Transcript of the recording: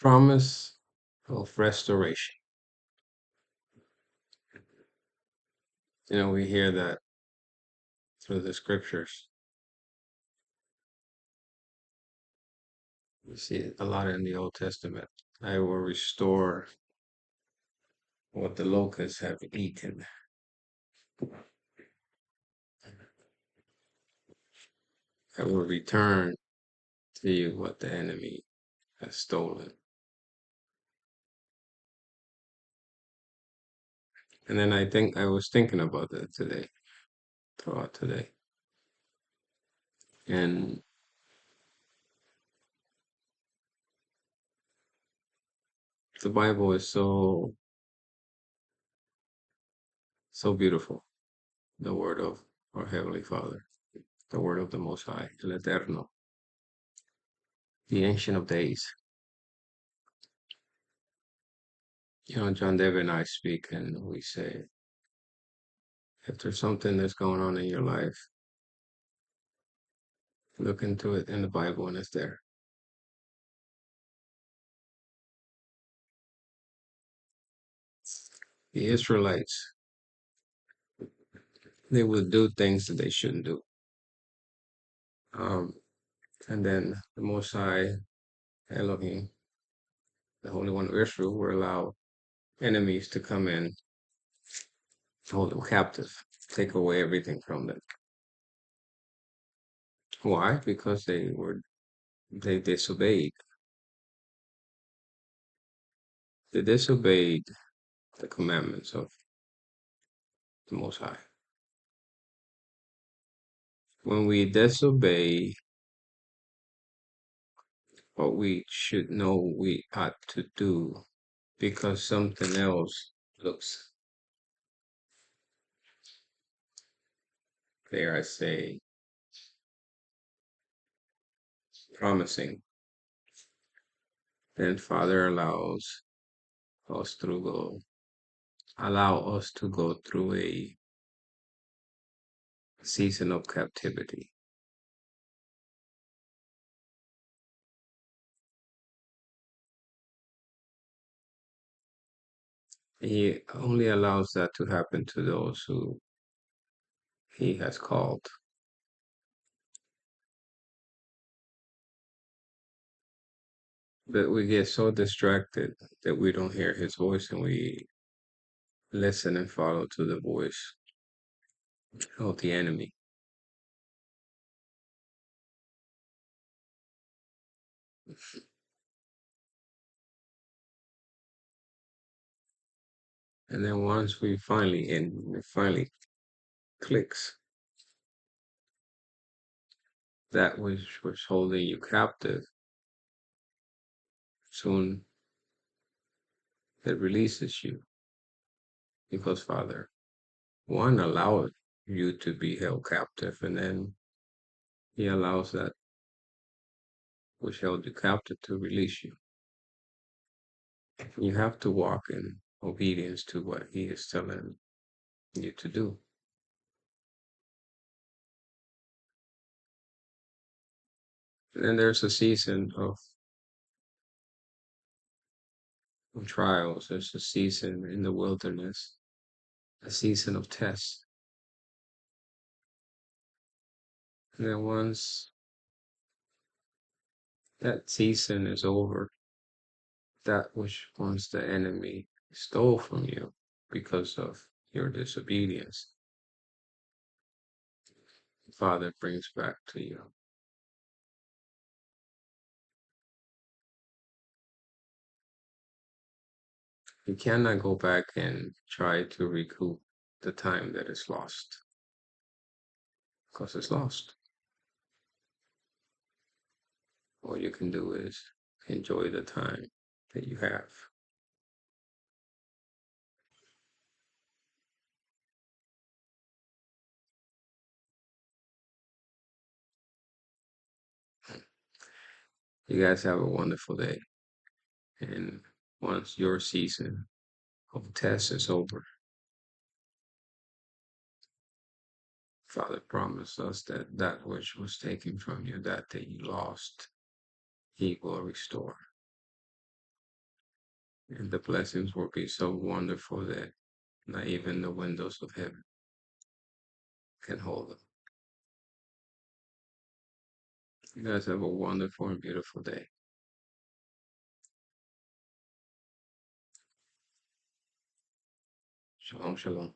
promise of restoration. We hear that through the scriptures. We see it a lot in the Old Testament. I will restore what the locusts have eaten. I will return to you what the enemy has stolen. And then I was thinking about that today, throughout today. And the Bible is so beautiful. The word of our Heavenly Father, the word of the Most High, El Eterno, the Ancient of Days. John David and I speak and we say, if there's something that's going on in your life, look into it in the Bible and it's there. The Israelites, they would do things that they shouldn't do. Um, and then the Most High, Elohim, the Holy One of Israel, will allow enemies to come in, hold them captive, take away everything from them. Why? Because they disobeyed. They disobeyed the commandments of the Most High. When we disobey what we should know we ought to do because something else looks, dare I say, promising, then Father us to go, allow us to go through a season of captivity. He only allows that to happen to those who he has called. But we get so distracted that we don't hear his voice and we listen and follow to the voice of the enemy. And then once it finally clicks, that which was holding you captive, soon it releases you. Because Father, one allowed you to be held captive, and then he allows that which held you captive to release you. You have to walk in obedience to what he is telling you to do. And then there's a season of trials, there's a season in the wilderness, a season of tests. And then once that season is over, that which once the enemy stole from you because of your disobedience, Father brings back to you. You cannot go back and try to recoup the time that is lost because it's lost. All you can do is enjoy the time that you have. You guys have a wonderful day. And once your season of test is over, Father promised us that that which was taken from you, that you lost, he will restore. And the blessings will be so wonderful that not even the windows of heaven can hold them. You guys have a wonderful and beautiful day. Shalom, shalom.